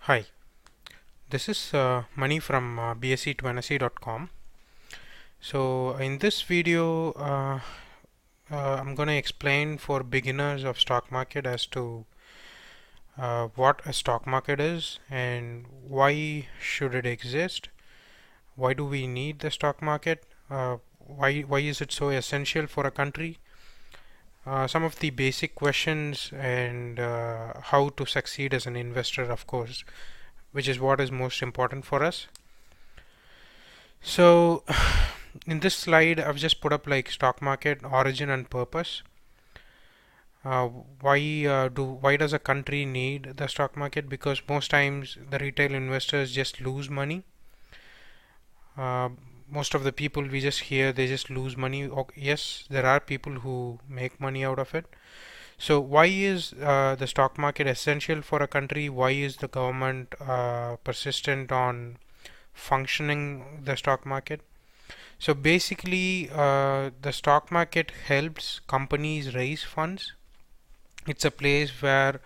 Hi, this is Mani from bsc2nse.com. So in this video, I'm going to explain for beginners of stock market as to what a stock market is and why should it exist. Why do we need the stock market? Why is it so essential for a country? Some of the basic questions and how to succeed as an investor, of course, which is what is most important for us. So in this slide I've just put up like stock market origin and purpose. uh, why does a country need the stock market? Because most times the retail investors just lose money. uh, Most of the people we just hear they just lose money. Okay, yes, there are people who make money out of it. So why is the stock market essential for a country? Why is the government persistent on functioning the stock market? So basically, the stock market helps companies raise funds. It's a place where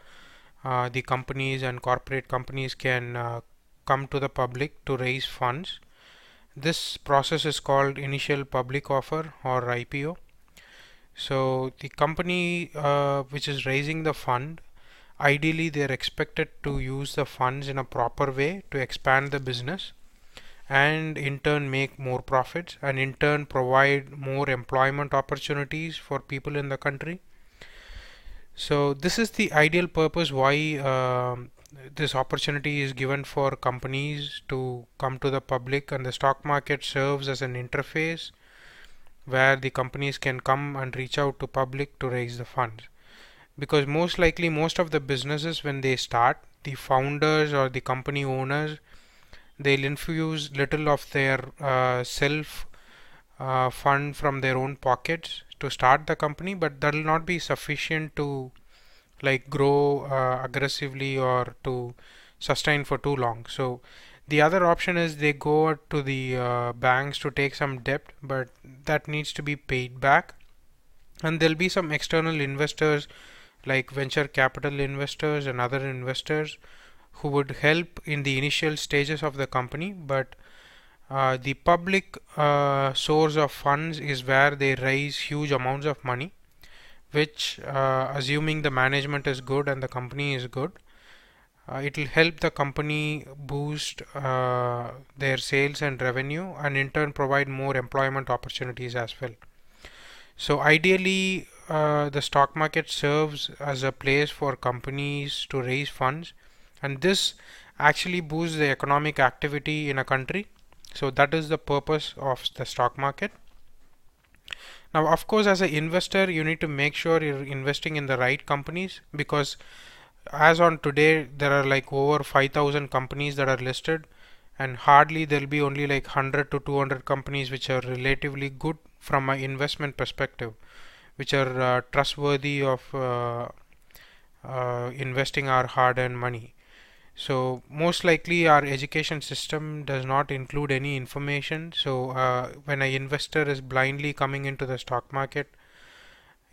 the companies and corporate companies can come to the public to raise funds. This process is called initial public offer or IPO. So the company which is raising the fund, ideally they're expected to use the funds in a proper way to expand the business and in turn make more profits and in turn provide more employment opportunities for people in the country. So this is the ideal purpose why this opportunity is given for companies to come to the public, and the stock market serves as an interface where the companies can come and reach out to public to raise the funds. Because most likely most of the businesses when they start, the founders or the company owners, they'll infuse little of their self fund from their own pockets to start the company, but that will not be sufficient to like grow aggressively or to sustain for too long. So the other option is they go to the banks to take some debt, but that needs to be paid back, and there'll be some external investors like venture capital investors and other investors who would help in the initial stages of the company. But the public source of funds is where they raise huge amounts of money, which assuming the management is good and the company is good, it will help the company boost their sales and revenue and in turn provide more employment opportunities as well. So ideally the stock market serves as a place for companies to raise funds, and this actually boosts the economic activity in a country. So that is the purpose of the stock market. Now, of course, as an investor, you need to make sure you're investing in the right companies, because as on today, there are like over 5,000 companies that are listed, and hardly there'll be only like 100 to 200 companies which are relatively good from an investment perspective, which are trustworthy of investing our hard-earned money. So most likely our education system does not include any information. So when an investor is blindly coming into the stock market,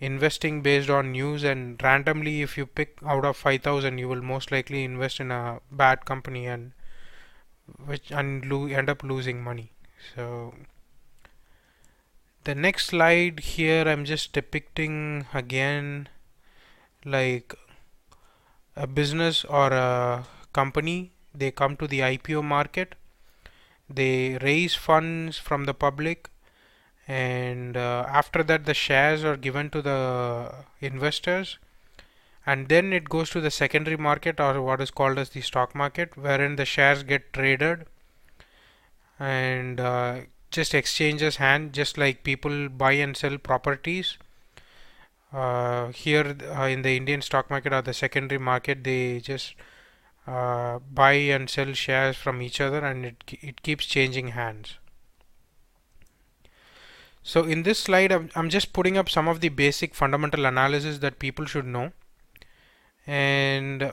investing based on news, and randomly if you pick out of 5,000, you will most likely invest in a bad company and end up losing money. So the next slide here, I'm just depicting again like a business or a company. They come to the IPO market, they raise funds from the public, and after that the shares are given to the investors, and then it goes to the secondary market or what is called as the stock market, wherein the shares get traded and just exchanges hand, just like people buy and sell properties. Here in the Indian stock market or the secondary market, they just buy and sell shares from each other, and it keeps changing hands. So in this slide, I'm just putting up some of the basic fundamental analysis that people should know, and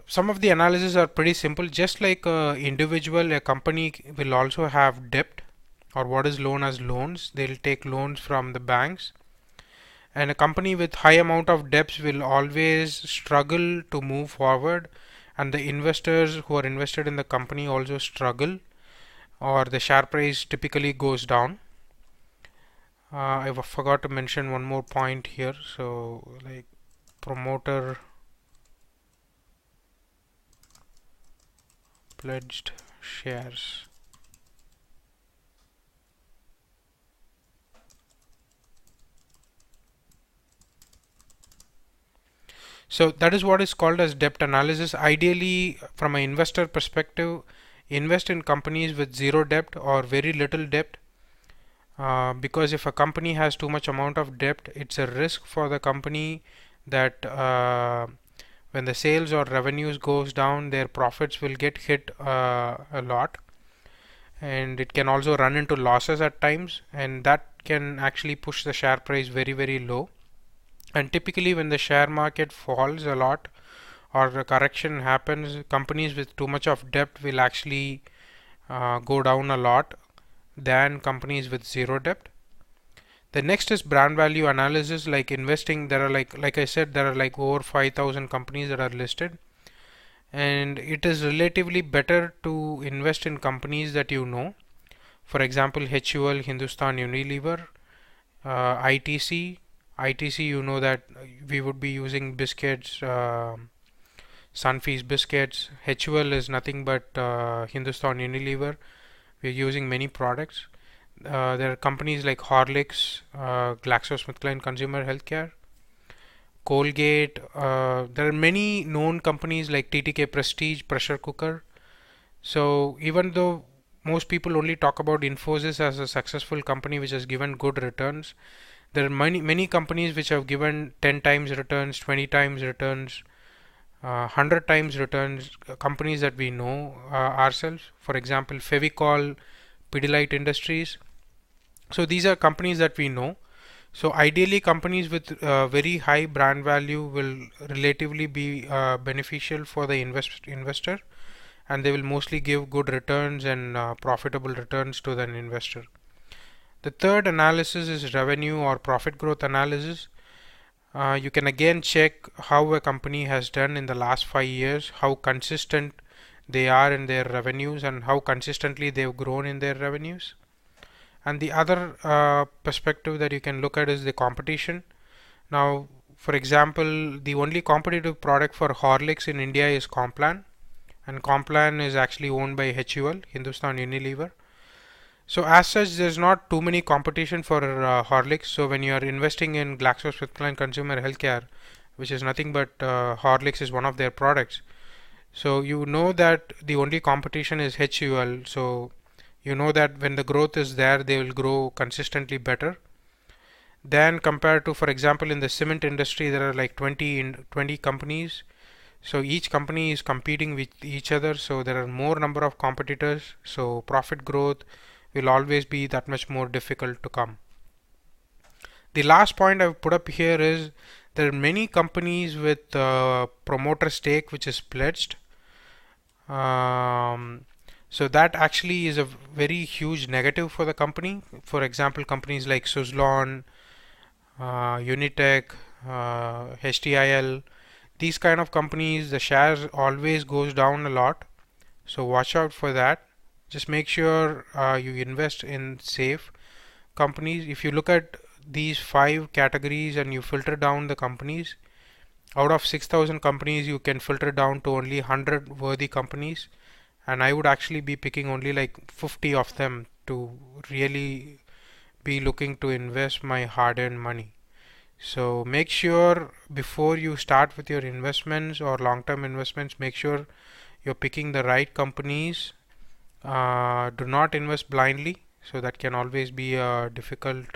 some of the analysis are pretty simple. Just like a individual, a company will also have debt or what is known as loans. They'll take loans from the banks, and a company with high amount of debts will always struggle to move forward, and the investors who are invested in the company also struggle, or the share price typically goes down. I forgot to mention one more point here. So like promoter pledged shares. So that is what is called as debt analysis. Ideally, from an investor perspective, invest in companies with zero debt or very little debt, because if a company has too much amount of debt, it's a risk for the company that when the sales or revenues goes down, their profits will get hit a lot, and it can also run into losses at times, and that can actually push the share price very low. And typically when the share market falls a lot or a correction happens, companies with too much of debt will actually go down a lot than companies with zero debt. The next is brand value analysis. Like investing, there are like I said, there are like over 5,000 companies that are listed, and it is relatively better to invest in companies that you know. For example, HUL, Hindustan Unilever, ITC. ITC, you know that we would be using biscuits, Sunfeast biscuits. HUL is nothing but Hindustan Unilever. We're using many products. There are companies like Horlicks, GlaxoSmithKline Consumer Healthcare, Colgate. There are many known companies like TTK Prestige pressure cooker. So even though most people only talk about Infosys as a successful company which has given good returns, there are many companies which have given 10 times returns, 20 times returns, 100 times returns, companies that we know ourselves. For example, Fevicol, Pidilite Industries. So these are companies that we know. So ideally, companies with very high brand value will relatively be beneficial for the investor, and they will mostly give good returns and profitable returns to the investor. The third analysis is revenue or profit growth analysis. You can again check how a company has done in the last 5 years, how consistent they are in their revenues, and how consistently they've grown in their revenues. And the other perspective that you can look at is the competition. Now, for example, the only competitive product for Horlicks in India is Complan, and Complan is actually owned by HUL, Hindustan Unilever. So as such, there's not too many competition for Horlicks. So when you are investing in GlaxoSmithKline Consumer Healthcare, which is nothing but Horlicks is one of their products. So you know that the only competition is HUL. So you know that when the growth is there, they will grow consistently better than compared to, for example, in the cement industry, there are like 20 companies. So each company is competing with each other. So there are more number of competitors. So profit growth will always be that much more difficult to come. The last point I've put up here is there are many companies with promoter stake which is pledged. So that actually is a very huge negative for the company. For example, companies like Suzlon, Unitech, HTIL, these kind of companies, the shares always goes down a lot. So watch out for that. Just make sure you invest in safe companies. If you look at these 5 categories and you filter down the companies, out of 6,000 companies, you can filter down to only 100 worthy companies, and I would actually be picking only like 50 of them to really be looking to invest my hard-earned money. So make sure before you start with your investments or long-term investments, make sure you're picking the right companies. Do not invest blindly. So that can always be a difficult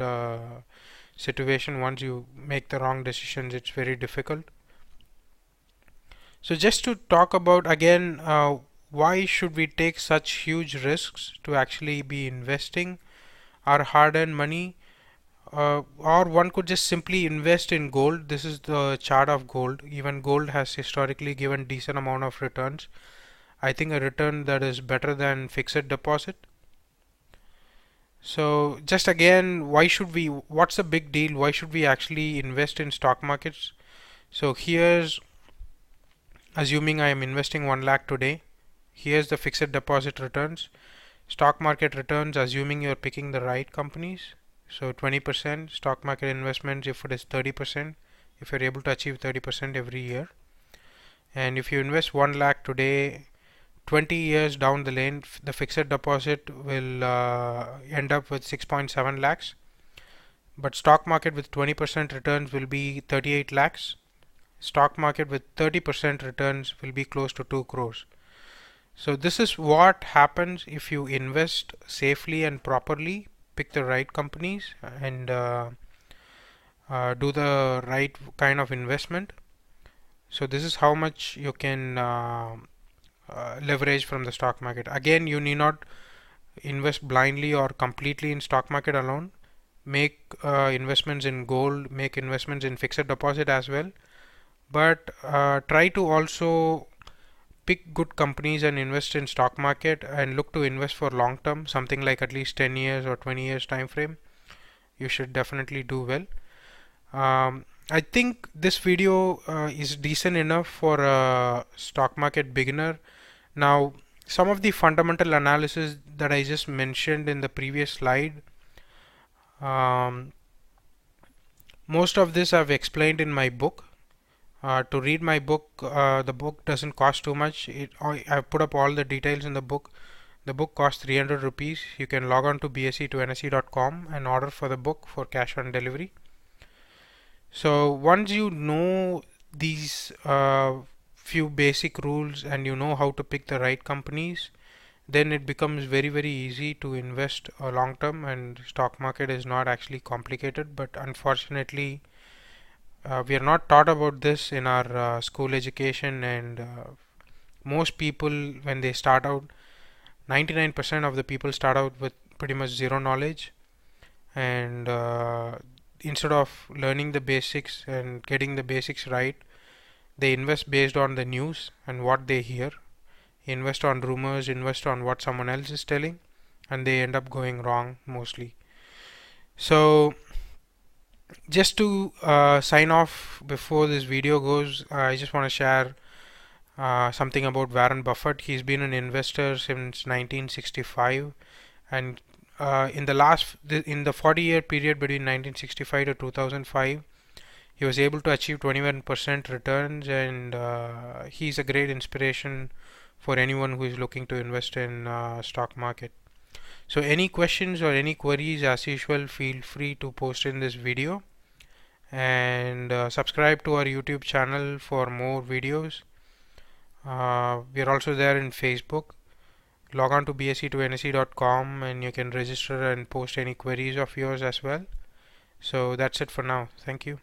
situation. Once you make the wrong decisions, it's very difficult. So just to talk about again, why should we take such huge risks to actually be investing our hard-earned money? Or one could just simply invest in gold. This is the chart of gold. Even gold has historically given decent amount of returns. I think a return that is better than fixed deposit. So just again, what's the big deal? Why should we actually invest in stock markets? So here's assuming I am investing 1 lakh today, here's the fixed deposit returns. Stock market returns, assuming you're picking the right companies. So 20% stock market investments if it is 30%, if you're able to achieve 30% every year. And if you invest 1 lakh today, 20 years down the lane, the fixed deposit will end up with 6.7 lakhs. But stock market with 20% returns will be 38 lakhs. Stock market with 30% returns will be close to 2 crores. So this is what happens if you invest safely and properly, pick the right companies, and do the right kind of investment. So this is how much you can leverage from the stock market. Again, you need not invest blindly or completely in stock market alone. Make investments in gold, make investments in fixed deposit as well. But try to also pick good companies and invest in stock market, and look to invest for long term, something like at least 10 years or 20 years time frame. You should definitely do well. I think this video is decent enough for a stock market beginner. Now, some of the fundamental analysis that I just mentioned in the previous slide, most of this I've explained in my book. To read my book, the book doesn't cost too much. I've put up all the details in the book. The book costs 300 rupees. You can log on to bse2nse.com and order for the book for cash on delivery. So once you know these few basic rules and you know how to pick the right companies, then it becomes very easy to invest long term, and stock market is not actually complicated. But unfortunately, we are not taught about this in our school education, and most people, when they start out, 99% of the people start out with pretty much zero knowledge, and instead of learning the basics and getting the basics right, they invest based on the news and what they hear, invest on rumors, invest on what someone else is telling, and they end up going wrong mostly. So just to sign off before this video goes, I just want to share something about Warren Buffett. He's been an investor since 1965, and in the 40-year period between 1965 to 2005, he was able to achieve 21% returns, and he's a great inspiration for anyone who is looking to invest in stock market. So any questions or any queries, as usual, feel free to post in this video, and subscribe to our YouTube channel for more videos. We are also there in Facebook. Log on to bse2nse.com and you can register and post any queries of yours as well. So that's it for now. Thank you.